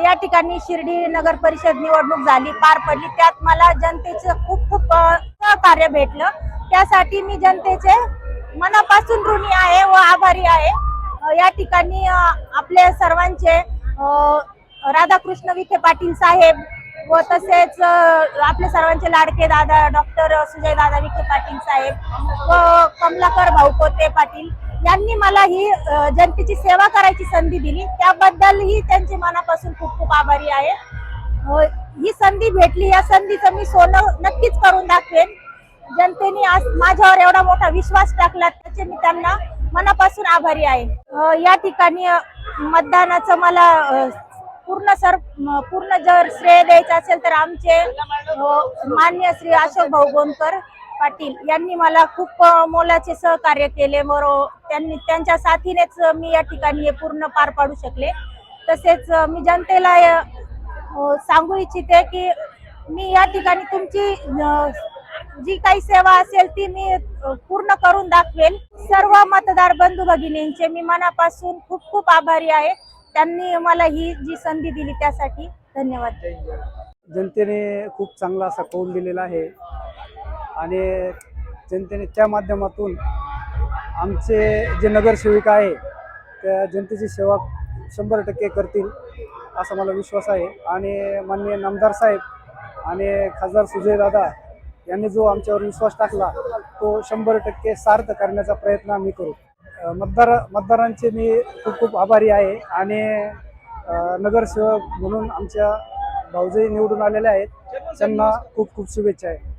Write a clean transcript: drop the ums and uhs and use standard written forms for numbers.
या ठिकाणी शिर्डी नगर परिषद निवडणूक झाली, पार पडली. त्यात मला जनतेचं खूप खूप सहकार्य भेटलं. त्यासाठी मी जनतेचे मनापासून ऋणी आहे व आभारी आहे. या ठिकाणी आपले सर्वांचे राधाकृष्ण विखे पाटील साहेब व तसेच आपले सर्वांचे लाडके दादा डॉक्टर सुजय दादा विखे पाटील साहेब व कमलाकर भाऊ कोते पाटील यांनी मला ही जनतेची सेवा करायची संधी दिली. त्याबद्दल ही त्यांचे मनापासून खूप खूप आभारी आहे. ही संधी भेटली, या संधीचं मी सोनं नक्कीच करून दाखवेन. जनतेने आज माझ्यावर एवढा मोठा विश्वास टाकला, त्याचे मी त्यांना मनापासून आभारी आहे. या ठिकाणी मतदानाचं मला पूर्ण जर श्रेय द्यायचं असेल तर आमचे मान्य श्री अशोक भाऊ गोंदकर पाटील यांनी मला खूप मोलाचे सहकार्य केले. त्यांच्या साथीनेच मी या ठिकाणी हे पूर्ण पार पाडू शकले. तसेच मी जनतेला सांगू इच्छिते की मी या ठिकाणी तुमची जी काही सेवा असेल ती मी पूर्ण करून दाखवेल. सर्व मतदार बंधू भगिनींचे मी मनापासून खूप खूप आभारी आहे. त्यांनी मला ही जी संधी दिली त्यासाठी धन्यवाद. जनतेने खूप चांगला असा कौल दिलेला आहे आणि जनतेने त्या माध्यमातून आमचे जे नगरसेविका आहे त्या जनतेची सेवा 100% करतील असा मला विश्वास आहे. आणि माननीय नामदार साहेब आणि खासदार सुजय दादा यांनी जो आमच्यावर विश्वास टाकला तो 100% सार्थ करण्याचा प्रयत्न आम्ही करू. मतदारांचे मी खूप खूप आभारी आहे. आणि नगरसेवक म्हणून आमच्या भाऊजाई निवडून आलेले आहेत, त्यांना खूप खूप शुभेच्छा आहे.